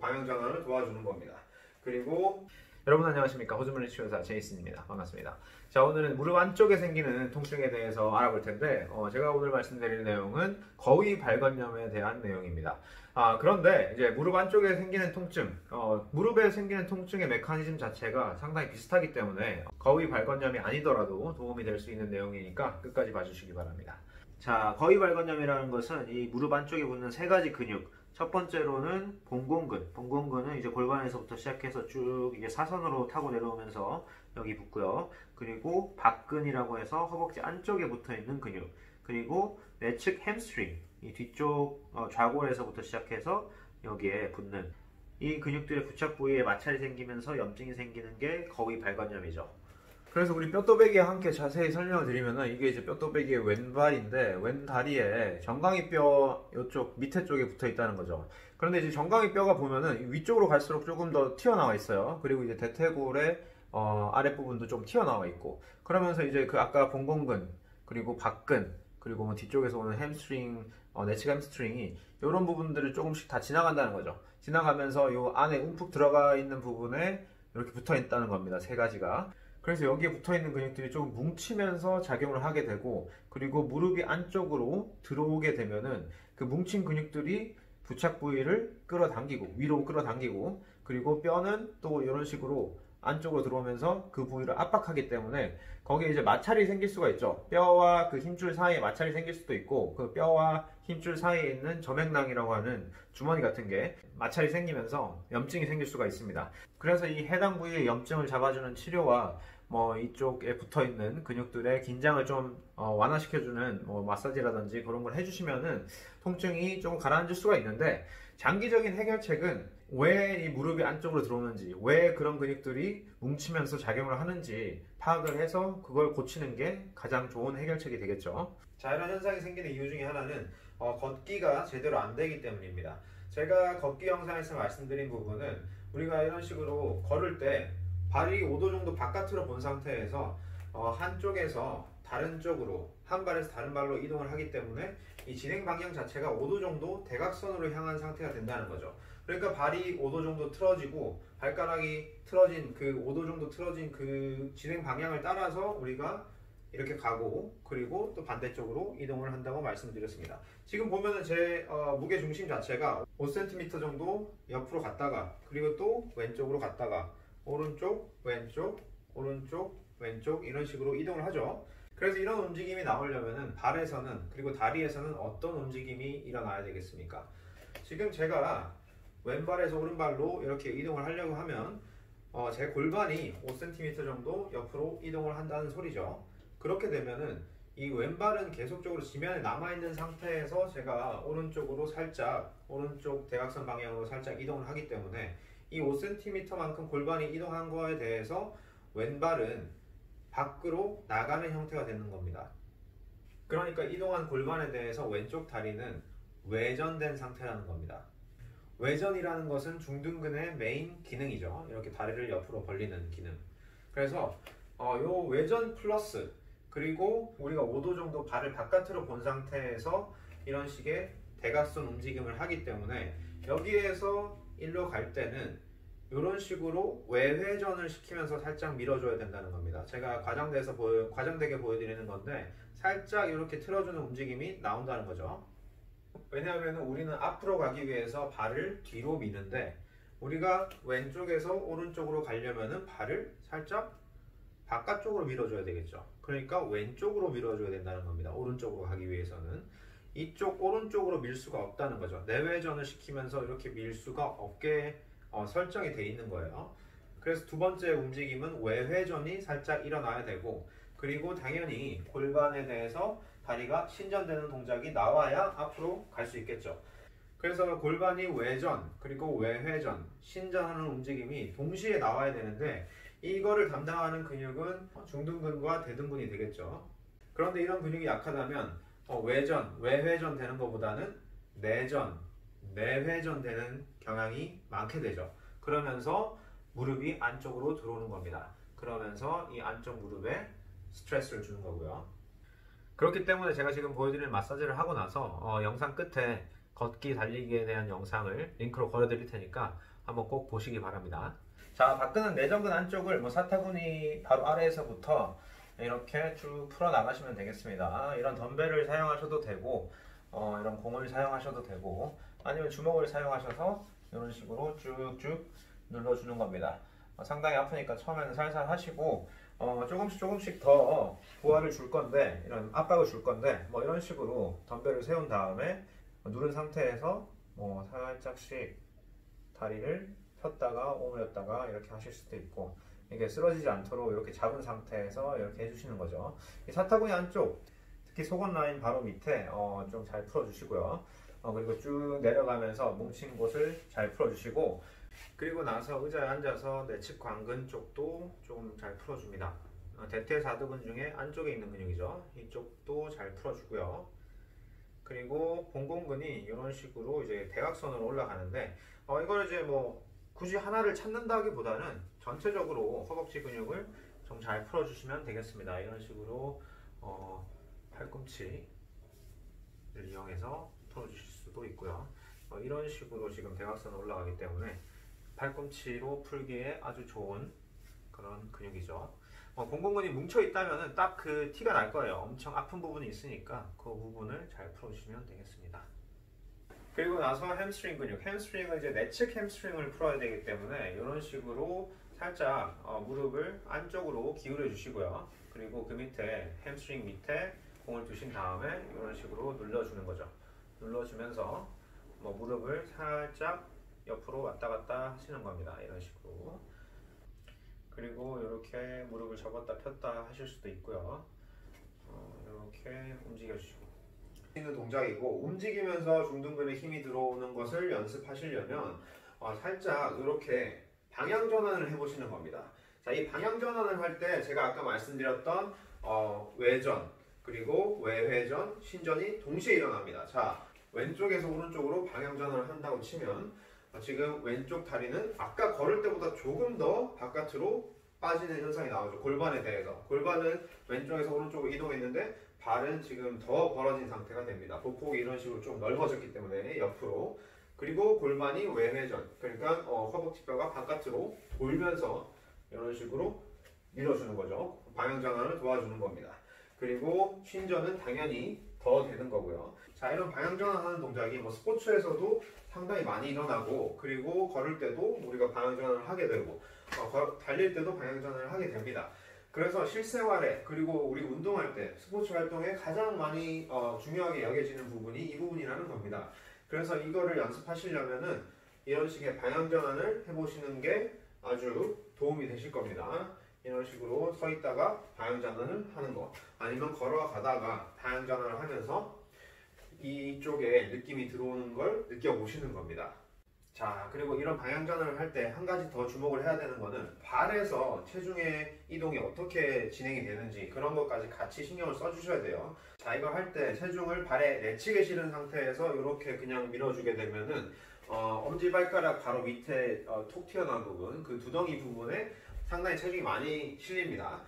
방향 전환을 도와주는 겁니다. 그리고 여러분 안녕하십니까, 호주머니 치료사 제이슨입니다. 반갑습니다. 자, 오늘은 무릎 안쪽에 생기는 통증에 대해서 알아볼 텐데 제가 오늘 말씀드릴 내용은 거위 발건염에 대한 내용입니다. 그런데 이제 무릎 안쪽에 생기는 통증, 무릎에 생기는 통증의 메커니즘 자체가 상당히 비슷하기 때문에 거위 발건염이 아니더라도 도움이 될 수 있는 내용이니까 끝까지 봐주시기 바랍니다. 자, 거위 발건염이라는 것은 이 무릎 안쪽에 붙는 세 가지 근육, 첫 번째로는 봉공근. 봉공근은 이제 골반에서부터 시작해서 쭉 이제 사선으로 타고 내려오면서 여기 붙고요. 그리고 박근이라고 해서 허벅지 안쪽에 붙어 있는 근육. 그리고 내측 햄스트링, 이 뒤쪽 좌골에서부터 시작해서 여기에 붙는 이 근육들의 부착 부위에 마찰이 생기면서 염증이 생기는 게 거위 발건염이죠. 그래서 우리 뼈도배기와 함께 자세히 설명을 드리면은 이게 이제 뼈도배기의 왼발인데 왼다리에 정강이뼈 이쪽 밑에 쪽에 붙어 있다는 거죠. 그런데 이제 정강이뼈가 보면은 위쪽으로 갈수록 조금 더 튀어나와 있어요. 그리고 이제 대퇴골의 아랫부분도 좀 튀어나와 있고, 그러면서 이제 그 아까 봉공근 그리고 박근 그리고 뭐 뒤쪽에서 오는 햄스트링, 내측 햄스트링이 이런 부분들을 조금씩 다 지나간다는 거죠. 지나가면서 이 안에 움푹 들어가 있는 부분에 이렇게 붙어 있다는 겁니다. 세 가지가. 그래서 여기에 붙어있는 근육들이 조금 뭉치면서 작용을 하게 되고, 그리고 무릎이 안쪽으로 들어오게 되면은 그 뭉친 근육들이 부착 부위를 끌어당기고 위로 끌어당기고, 그리고 뼈는 또 이런 식으로 안쪽으로 들어오면서 그 부위를 압박하기 때문에 거기에 이제 마찰이 생길 수가 있죠. 뼈와 그 힘줄 사이에 마찰이 생길 수도 있고, 그 뼈와 힘줄 사이에 있는 점액낭이라고 하는 주머니 같은 게 마찰이 생기면서 염증이 생길 수가 있습니다. 그래서 이 해당 부위의 염증을 잡아주는 치료와 이쪽에 붙어있는 근육들의 긴장을 좀 완화시켜주는 마사지라든지 그런 걸 해주시면은 통증이 좀 가라앉을 수가 있는데, 장기적인 해결책은 왜 이 무릎이 안쪽으로 들어오는지, 왜 그런 근육들이 뭉치면서 작용을 하는지 파악을 해서 그걸 고치는 게 가장 좋은 해결책이 되겠죠. 자, 이런 현상이 생기는 이유 중에 하나는 걷기가 제대로 안 되기 때문입니다. 제가 걷기 영상에서 말씀드린 부분은 우리가 이런 식으로 걸을 때 발이 5도 정도 바깥으로 본 상태에서 한쪽에서 다른 쪽으로, 한 발에서 다른 발로 이동을 하기 때문에 이 진행 방향 자체가 5도 정도 대각선으로 향한 상태가 된다는 거죠. 그러니까 발이 5도 정도 틀어지고 발가락이 틀어진 그 5도 정도 틀어진 그 진행 방향을 따라서 우리가 이렇게 가고, 그리고 또 반대쪽으로 이동을 한다고 말씀드렸습니다. 지금 보면은 제 무게 중심 자체가 5cm 정도 옆으로 갔다가, 그리고 또 왼쪽으로 갔다가 오른쪽, 왼쪽, 오른쪽, 왼쪽 이런 식으로 이동을 하죠. 그래서 이런 움직임이 나오려면은 발에서는, 그리고 다리에서는 어떤 움직임이 일어나야 되겠습니까? 지금 제가 왼발에서 오른발로 이렇게 이동을 하려고 하면 제 골반이 5cm 정도 옆으로 이동을 한다는 소리죠. 그렇게 되면은 이 왼발은 계속적으로 지면에 남아있는 상태에서 제가 오른쪽으로 살짝, 오른쪽 대각선 방향으로 살짝 이동을 하기 때문에 이 5cm만큼 골반이 이동한 거에 대해서 왼발은 밖으로 나가는 형태가 되는 겁니다. 그러니까 이동한 골반에 대해서 왼쪽 다리는 외전된 상태라는 겁니다. 외전이라는 것은 중둔근의 메인 기능이죠. 이렇게 다리를 옆으로 벌리는 기능. 그래서 요 외전 플러스, 그리고 우리가 5도 정도 발을 바깥으로 본 상태에서 이런 식의 대각선 움직임을 하기 때문에 여기에서 일로 갈 때는 이런 식으로 외회전을 시키면서 살짝 밀어줘야 된다는 겁니다. 제가 과장되게 보여드리는 건데 살짝 이렇게 틀어주는 움직임이 나온다는 거죠. 왜냐하면 우리는 앞으로 가기 위해서 발을 뒤로 미는데, 우리가 왼쪽에서 오른쪽으로 가려면 발을 살짝 바깥쪽으로 밀어줘야 되겠죠. 그러니까 왼쪽으로 밀어줘야 된다는 겁니다. 오른쪽으로 가기 위해서는. 이쪽 오른쪽으로 밀 수가 없다는 거죠. 내외전을 시키면서 이렇게 밀 수가 없게 설정이 돼 있는 거예요. 그래서 두 번째 움직임은 외회전이 살짝 일어나야 되고, 그리고 당연히 골반에 대해서 다리가 신전되는 동작이 나와야 앞으로 갈 수 있겠죠. 그래서 골반이 외전, 그리고 외회전, 신전하는 움직임이 동시에 나와야 되는데, 이거를 담당하는 근육은 중둔근과 대둔근이 되겠죠. 그런데 이런 근육이 약하다면 외전, 외회전 되는 것보다는 내전, 내회전 되는 경향이 많게 되죠. 그러면서 무릎이 안쪽으로 들어오는 겁니다. 그러면서 이 안쪽 무릎에 스트레스를 주는 거고요. 그렇기 때문에 제가 지금 보여드리는 마사지를 하고 나서 영상 끝에 걷기 달리기에 대한 영상을 링크로 걸어드릴 테니까 한번 꼭 보시기 바랍니다. 자, 박근은 내전근 안쪽을 사타구니 바로 아래에서부터 이렇게 쭉 풀어 나가시면 되겠습니다. 이런 덤벨을 사용하셔도 되고 이런 공을 사용하셔도 되고 아니면 주먹을 사용하셔서 이런 식으로 쭉쭉 눌러주는 겁니다. 상당히 아프니까 처음에는 살살 하시고 조금씩 더 부하를 줄 건데, 이런 압박을 줄 건데, 이런 식으로 덤벨을 세운 다음에 누른 상태에서 살짝씩 다리를 폈다가 오므렸다가 이렇게 하실 수도 있고, 이게 쓰러지지 않도록 이렇게 잡은 상태에서 이렇게 해주시는 거죠. 이 사타구니 안쪽, 특히 속옷 라인 바로 밑에 좀 잘 풀어주시고요. 그리고 쭉 내려가면서 뭉친 곳을 잘 풀어주시고, 그리고 나서 의자에 앉아서 내측 광근 쪽도 좀 잘 풀어줍니다. 대퇴사두근 중에 안쪽에 있는 근육이죠. 이쪽도 잘 풀어주고요. 그리고 봉공근이 이런 식으로 이제 대각선으로 올라가는데, 이걸 이제 굳이 하나를 찾는다기보다는 전체적으로 허벅지 근육을 좀 잘 풀어주시면 되겠습니다. 이런 식으로 팔꿈치를 이용해서 풀어주실 수도 있고요. 이런 식으로 지금 대각선으로 올라가기 때문에 팔꿈치로 풀기에 아주 좋은 그런 근육이죠. 봉공근이 뭉쳐 있다면 딱 그 티가 날 거예요. 엄청 아픈 부분이 있으니까 그 부분을 잘 풀어주시면 되겠습니다. 그리고 나서 햄스트링 근육. 햄스트링은 이제 내측 햄스트링을 풀어야 되기 때문에 이런 식으로 살짝 무릎을 안쪽으로 기울여 주시고요. 그리고 그 밑에 햄스트링 밑에 공을 두신 다음에 이런 식으로 눌러주는 거죠. 눌러주면서 무릎을 살짝 옆으로 왔다 갔다 하시는 겁니다. 이런 식으로. 그리고 이렇게 무릎을 접었다 폈다 하실 수도 있고요. 이렇게 움직여 주시고 있는 동작이고, 움직이면서 중둔근에 힘이 들어오는 것을 연습하시려면 살짝 이렇게 방향 전환을 해보시는 겁니다. 자, 이 방향 전환을 할 때 제가 아까 말씀드렸던 외전 그리고 외회전, 신전이 동시에 일어납니다. 자, 왼쪽에서 오른쪽으로 방향 전환을 한다고 치면 지금 왼쪽 다리는 아까 걸을 때보다 조금 더 바깥으로 빠지는 현상이 나오죠. 골반에 대해서. 골반은 왼쪽에서 오른쪽으로 이동했는데 발은 지금 더 벌어진 상태가 됩니다. 보폭이 이런 식으로 좀 넓어졌기 때문에 옆으로. 그리고 골반이 외회전, 그러니까 허벅지뼈가 바깥으로 돌면서 이런 식으로 밀어주는 거죠. 방향 전환을 도와주는 겁니다. 그리고 신전은 당연히 더 되는 거고요. 자, 이런 방향 전환하는 동작이 스포츠에서도 상당히 많이 일어나고, 그리고 걸을 때도 우리가 방향 전환을 하게 되고, 달릴 때도 방향 전환을 하게 됩니다. 그래서 실생활에, 그리고 우리 운동할 때, 스포츠 활동에 가장 많이 중요하게 여겨지는 부분이 이 부분이라는 겁니다. 그래서 이거를 연습하시려면은 이런 식의 방향 전환을 해보시는 게 아주 도움이 되실 겁니다. 이런 식으로 서 있다가 방향 전환을 하는 거, 아니면 걸어가다가 방향 전환을 하면서 이쪽에 느낌이 들어오는 걸 느껴보시는 겁니다. 자, 그리고 이런 방향 전환을 할 때 한 가지 더 주목을 해야 되는 거는 발에서 체중의 이동이 어떻게 진행이 되는지, 그런 것까지 같이 신경을 써주셔야 돼요. 자, 이걸 할 때 체중을 발에 내치게 실은 상태에서 이렇게 그냥 밀어주게 되면은 엄지발가락 바로 밑에 톡 튀어나온 부분, 그 두덩이 부분에 상당히 체중이 많이 실립니다.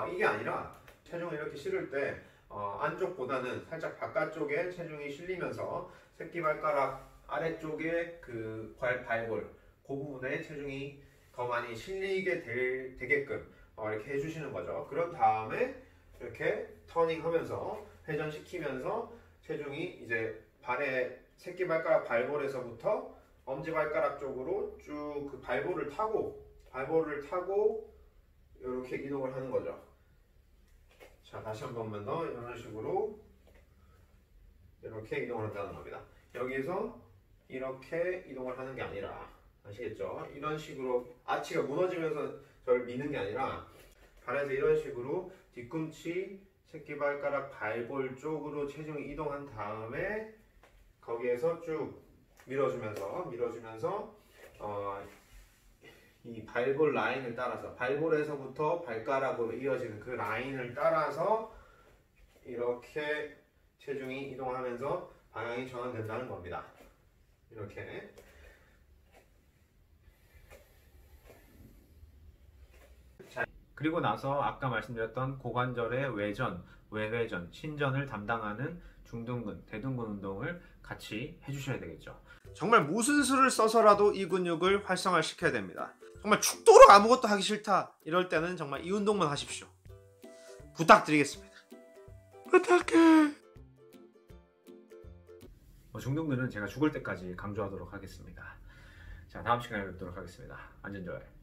이게 아니라 체중을 이렇게 실을 때 안쪽보다는 살짝 바깥쪽에 체중이 실리면서 새끼발가락 아래쪽에 그 발볼, 그 부분에 체중이 더 많이 실리게 되게끔 이렇게 해주시는 거죠. 그런 다음에 이렇게 터닝 하면서 회전시키면서 체중이 이제 발의 새끼발가락 발볼에서부터 엄지발가락 쪽으로 쭉 그 발볼을 타고 이렇게 이동을 하는 거죠. 자, 다시 한 번만 더 이런 식으로 이렇게 이동을 한다는 겁니다. 여기서 이렇게 이동을 하는 게 아니라, 아시겠죠? 이런 식으로 아치가 무너지면서 저를 미는 게 아니라 발에서 이런 식으로 뒤꿈치, 새끼발가락, 발볼 쪽으로 체중이 이동한 다음에 거기에서 쭉 밀어주면서 이 발볼 라인을 따라서, 발볼에서부터 발가락으로 이어지는 그 라인을 따라서 이렇게 체중이 이동하면서 방향이 전환된다는 겁니다. 이렇게. 자, 그리고 나서 아까 말씀드렸던 고관절의 외전, 외회전, 신전을 담당하는 중둔근, 대둔근 운동을 같이 해주셔야 되겠죠. 정말 무슨 수를 써서라도 이 근육을 활성화시켜야 됩니다. 정말 죽도록 아무것도 하기 싫다 이럴 때는 정말 이 운동만 하십시오. 부탁드리겠습니다. 부탁해. 중둔근은 제가 죽을 때까지 강조하도록 하겠습니다. 자, 다음 시간에 뵙도록 하겠습니다. 안전조회.